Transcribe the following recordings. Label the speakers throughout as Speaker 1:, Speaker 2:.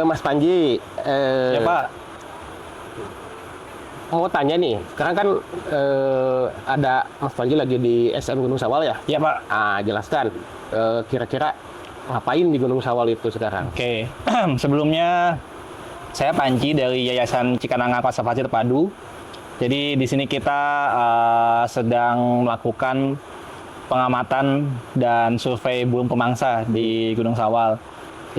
Speaker 1: Mas Panji,
Speaker 2: Ya Pak.
Speaker 1: mau tanya nih, sekarang kan ada Mas Panji lagi di SM Gunung Sawal ya?
Speaker 2: Ya Pak.
Speaker 1: Jelaskan, kira-kira ngapain di Gunung Sawal itu sekarang?
Speaker 2: Oke. Sebelumnya saya Panji dari Yayasan Cikananga Konservasi Terpadu. Jadi di sini kita sedang melakukan pengamatan dan survei burung pemangsa di Gunung Sawal.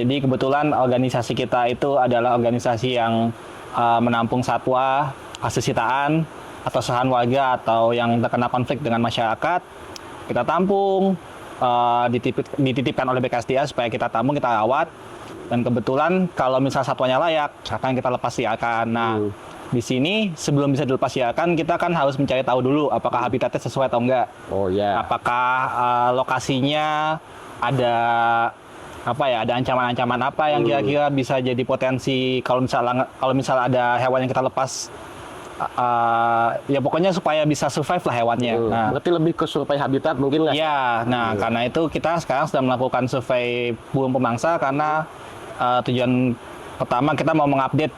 Speaker 2: Jadi kebetulan organisasi kita itu adalah organisasi yang menampung satwa hasil sitaan atau sahan warga atau yang terkena konflik dengan masyarakat. Kita tampung, dititipkan oleh BKSDA supaya kita tampung, kita rawat. Dan kebetulan kalau misal satwanya layak, akan kita lepas liarkan. Nah, di sini sebelum bisa dilepas liarkan, kita kan harus mencari tahu dulu apakah habitatnya sesuai atau enggak.
Speaker 1: Oh ya.
Speaker 2: Apakah lokasinya ada ada ancaman-ancaman apa yang kira-kira bisa jadi potensi kalau misal ada hewan yang kita lepas, ya pokoknya supaya bisa survive lah hewannya. Nah,
Speaker 1: Berarti lebih ke survei habitat mungkin nggak?
Speaker 2: ya, karena itu kita sekarang sedang melakukan survei burung pemangsa karena tujuan pertama kita mau mengupdate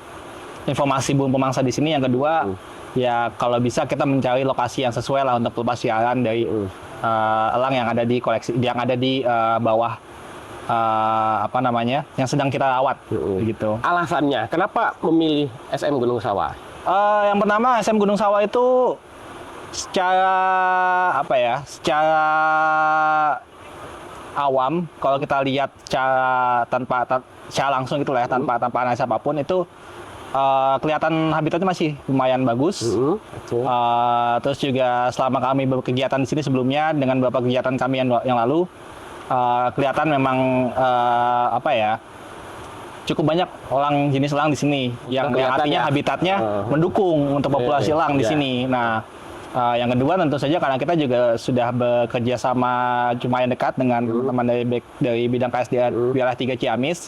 Speaker 2: informasi burung pemangsa di sini. Yang kedua, ya kalau bisa kita mencari lokasi yang sesuai lah untuk pelepas liaran dari elang yang ada di koleksi, yang ada di bawah yang sedang kita rawat, gitu.
Speaker 1: Alasannya, kenapa memilih SM Gunung Sawal?
Speaker 2: Yang pertama, SM Gunung Sawal itu secara awam, kalau kita lihat secara langsung gitu lah ya, tanpa analisa apapun itu kelihatan habitatnya masih lumayan bagus. Terus juga selama kami berkegiatan di sini sebelumnya dengan beberapa kegiatan kami yang lalu, kelihatan memang cukup banyak jenis elang di sini yang artinya habitatnya mendukung untuk populasi elang di sini. Nah, yang kedua tentu saja karena kita juga sudah bekerja sama lumayan dekat dengan teman-teman dari bidang KSDA Wilayah 3 Ciamis.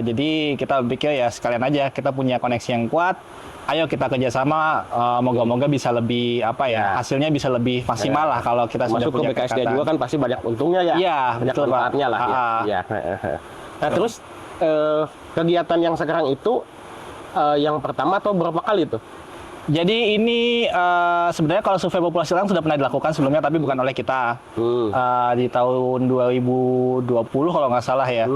Speaker 2: Jadi kita pikir ya sekalian aja kita punya koneksi yang kuat. Ayo kita kerjasama, moga-moga bisa lebih hasilnya bisa lebih maksimal lah kalau kita sudah
Speaker 1: Masuk
Speaker 2: punya
Speaker 1: ke BKSDA juga kan pasti banyak untungnya ya.
Speaker 2: Iya,
Speaker 1: Banyak
Speaker 2: betul, Pak.
Speaker 1: manfaatnya lah. Ya. Nah terus kegiatan yang sekarang itu yang pertama atau berapa kali tuh?
Speaker 2: Jadi ini sebenarnya kalau survei populasi elang sudah pernah dilakukan sebelumnya, tapi bukan oleh kita. Di tahun 2020 kalau nggak salah ya.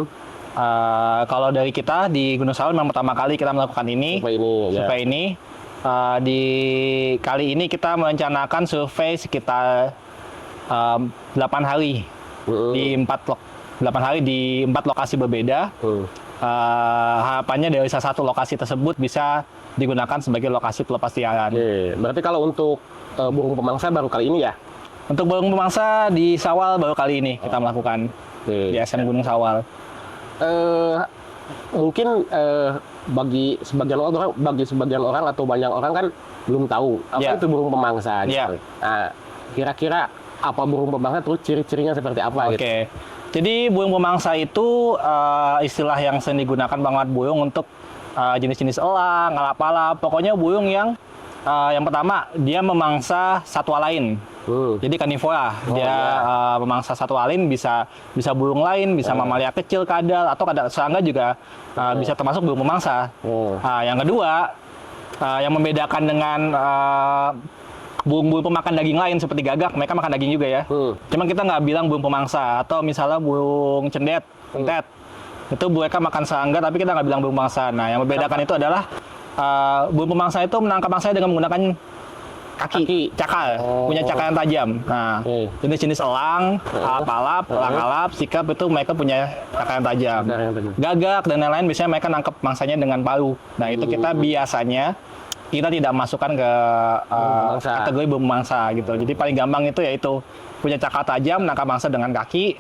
Speaker 2: Kalau dari kita di Gunung Sawal memang pertama kali kita melakukan ini. Survei ini. Di kali ini kita merencanakan survei sekitar 8 hari di 8 hari di 4 lokasi berbeda. Harapannya dari salah satu lokasi tersebut bisa digunakan sebagai lokasi pelepas liaran.
Speaker 1: Berarti kalau untuk burung pemangsa baru kali ini ya?
Speaker 2: Untuk burung pemangsa di Sawal baru kali ini kita melakukan di SM Gunung Sawal.
Speaker 1: Mungkin bagi sebagian orang atau banyak orang kan belum tahu apa itu burung pemangsa. Gitu. Nah, kira-kira apa burung pemangsa, terus ciri-cirinya seperti apa?
Speaker 2: Oke. Jadi burung pemangsa itu istilah yang sering digunakan banget burung untuk jenis-jenis elang, alap-alap, pokoknya burung yang pertama dia memangsa satwa lain. Jadi karnivora, dia memangsa satwa lain, bisa burung lain, bisa mamalia kecil, kadal, atau serangga juga bisa termasuk burung pemangsa. Yang kedua, yang membedakan dengan burung-burung pemakan daging lain seperti gagak, mereka makan daging juga ya. Cuman kita nggak bilang burung pemangsa. Atau misalnya burung cendet, itu mereka makan serangga, tapi kita nggak bilang burung pemangsa. Nah, yang membedakan itu adalah burung pemangsa itu menangkap mangsa dengan menggunakan kaki, cakal, punya cakal yang tajam. Nah, jenis-jenis elang, alap-alap, sikap itu mereka punya cakal yang tajam. Gagak dan lain-lain biasanya mereka nangkep mangsanya dengan palu. Nah, itu kita biasanya tidak masukkan ke kategori burung pemangsa gitu. Jadi paling gampang itu yaitu punya cakal tajam, nangkap mangsa dengan kaki,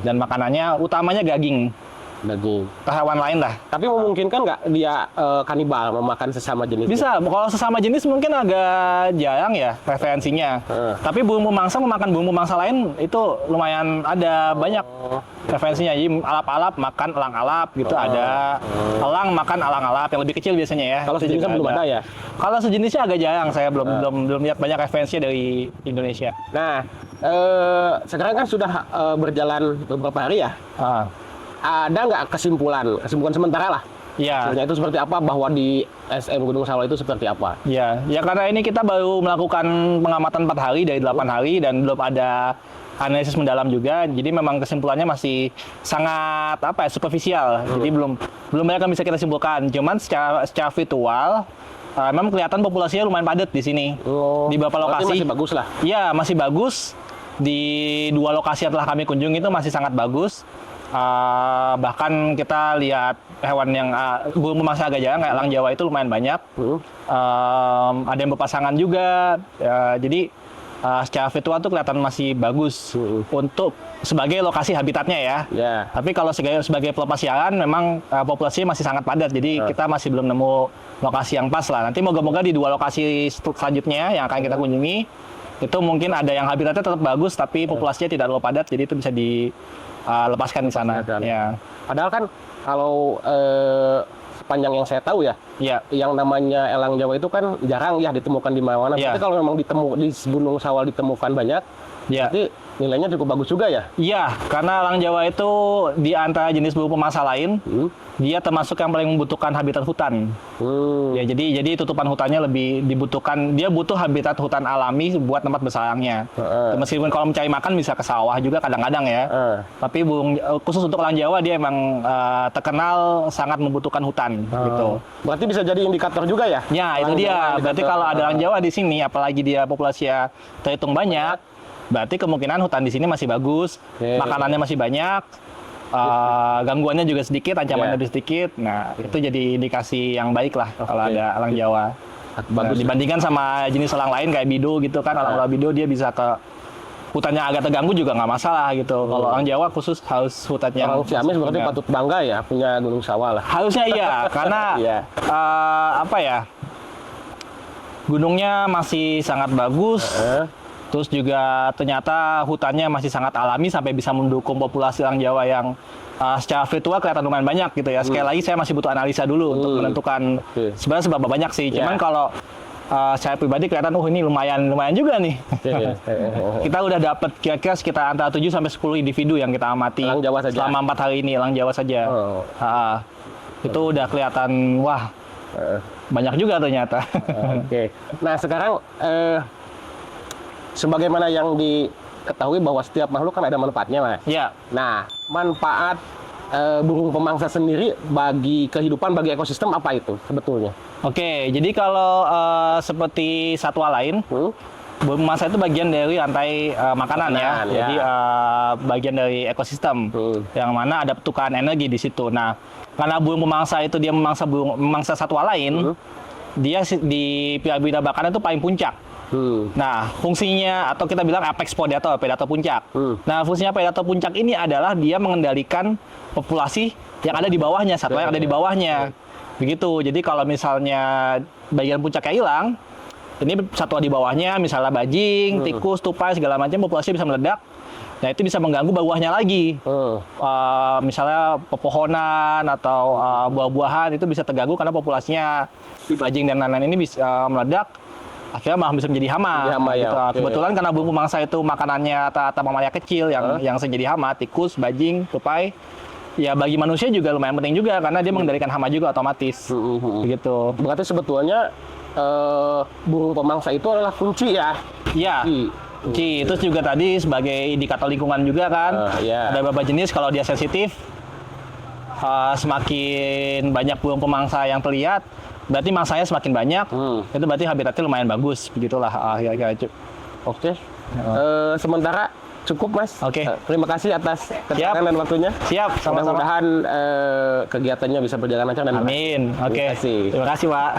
Speaker 2: dan makanannya utamanya daging. Hewan lain lah.
Speaker 1: Tapi memungkinkan nggak dia kanibal memakan sesama jenis?
Speaker 2: Bisa. Kalau sesama jenis mungkin agak jarang ya referensinya. Tapi burung pemangsa memakan burung pemangsa lain itu lumayan ada banyak referensinya. Jadi alap-alap makan elang alap gitu ada. Elang makan elang alap yang lebih kecil biasanya ya.
Speaker 1: Kalau sejenisnya belum ada ya?
Speaker 2: Kalau sejenisnya agak jarang. Saya belum lihat banyak referensinya dari Indonesia.
Speaker 1: Nah, sekarang kan sudah berjalan beberapa hari ya. ada nggak kesimpulan sementara lah?
Speaker 2: Ya.
Speaker 1: Hasilnya itu seperti apa, bahwa di SM Gunung Sawal itu seperti apa?
Speaker 2: Ya, ya karena ini kita baru melakukan pengamatan 4 hari dari 8 hari dan belum ada analisis mendalam juga. Jadi memang kesimpulannya masih sangat superficial. Jadi belum banyak yang bisa kita simpulkan. Cuman secara virtual memang kelihatan populasinya lumayan padat di sini. Di beberapa lokasi
Speaker 1: masih bagus lah.
Speaker 2: Iya, masih bagus. Di 2 lokasi yang telah kami kunjungi itu masih sangat bagus. Bahkan kita lihat hewan yang burung pemangsa agak jarang, kayak elang Jawa itu lumayan banyak. Ada yang berpasangan juga. Jadi secara virtual tuh kelihatan masih bagus untuk sebagai lokasi habitatnya ya. Tapi kalau sebagai pelepas liaran memang populasinya masih sangat padat. Jadi kita masih belum nemu lokasi yang pas lah. Nanti moga-moga di 2 lokasi selanjutnya yang akan kita kunjungi itu mungkin ada yang habitatnya tetap bagus tapi populasinya tidak terlalu padat. Jadi itu bisa dilepaskan di sana. Ya.
Speaker 1: Padahal kan kalau sepanjang yang saya tahu ya, yang namanya elang Jawa itu kan jarang ya ditemukan di mana-mana. Tapi kalau memang di Gunung Sawal ditemukan banyak, berarti nilainya cukup bagus juga ya? Iya,
Speaker 2: karena elang Jawa itu di antara jenis burung pemangsa lain, dia termasuk yang paling membutuhkan habitat hutan. Ya, jadi tutupan hutannya lebih dibutuhkan. Dia butuh habitat hutan alami buat tempat bersarangnya. Meskipun kalau mencari makan bisa ke sawah juga kadang-kadang ya. Tapi khusus untuk elang Jawa dia emang terkenal sangat membutuhkan hutan. Gitu.
Speaker 1: Berarti bisa jadi indikator juga ya?
Speaker 2: Ya, itu dia. Berarti kalau ada elang Jawa di sini, apalagi dia populasinya terhitung banyak, berarti kemungkinan hutan di sini masih bagus, makanannya masih banyak, gangguannya juga sedikit, ancamannya lebih sedikit. Nah, itu jadi indikasi yang baik lah kalau ada elang Jawa. Bagus. Dibandingkan sama jenis elang lain kayak bido gitu kan, elang bido dia bisa ke hutannya agak terganggu juga nggak masalah gitu. Kalau elang Jawa khusus harus hutannya.
Speaker 1: Elang Ciamis berarti patut bangga ya punya Gunung Sawal lah.
Speaker 2: Harusnya iya, karena gunungnya masih sangat bagus. Terus juga ternyata hutannya masih sangat alami sampai bisa mendukung populasi elang Jawa yang secara virtual kelihatan lumayan banyak gitu ya. Sekali lagi saya masih butuh analisa dulu untuk menentukan sebenarnya seberapa banyak sih. Cuman kalau saya pribadi kelihatan ini lumayan juga nih. Kita udah dapat kira-kira sekitar antara 7 sampai 10 individu yang kita amati
Speaker 1: elang Jawa saja.
Speaker 2: Selama 4 hari ini elang Jawa saja. Itu udah kelihatan banyak juga ternyata.
Speaker 1: Nah, sekarang sebagaimana yang diketahui bahwa setiap makhluk kan ada manfaatnya, Mas. Nah, manfaat burung pemangsa sendiri bagi kehidupan, bagi ekosistem apa itu sebetulnya?
Speaker 2: Jadi kalau seperti satwa lain, burung pemangsa itu bagian dari rantai makanan ya. Jadi bagian dari ekosistem yang mana ada pertukaran energi di situ. Nah, karena burung pemangsa itu dia memangsa satwa lain, dia di piramida makanan itu paling puncak. Nah, fungsinya atau kita bilang apex predator puncak. Nah, fungsinya predator puncak ini adalah dia mengendalikan populasi yang ada di bawahnya, satwa yang ada di bawahnya. Begitu. Jadi kalau misalnya bagian puncaknya hilang, ini satwa di bawahnya, misalnya bajing, tikus, tupai, segala macam, populasi bisa meledak. Nah, itu bisa mengganggu bawahnya lagi. Misalnya pepohonan atau buah-buahan itu bisa terganggu karena populasinya bajing dan lain-lain ini bisa meledak. Akhirnya malah bisa menjadi hama. Gitu. Kebetulan karena burung pemangsa itu makanannya rata-rata mamalia kecil yang bisa jadi hama, tikus, bajing, tupai. Ya bagi manusia juga lumayan penting juga karena dia mengendalikan hama juga otomatis. Begitu.
Speaker 1: Berarti sebetulnya burung pemangsa itu adalah kunci ya?
Speaker 2: Iya. Kunci. Terus juga tadi sebagai indikator lingkungan juga kan. Ada beberapa jenis kalau dia sensitif, semakin banyak burung pemangsa yang terlihat, berarti mangsanya semakin banyak, itu berarti habitatnya lumayan bagus, begitulah.
Speaker 1: Sementara cukup, Mas. Terima kasih atas keterangan dan waktunya.
Speaker 2: Sama-sama.
Speaker 1: Mudah-mudahan kegiatannya bisa berjalan lancar dan
Speaker 2: amin. Terima kasih, Pak.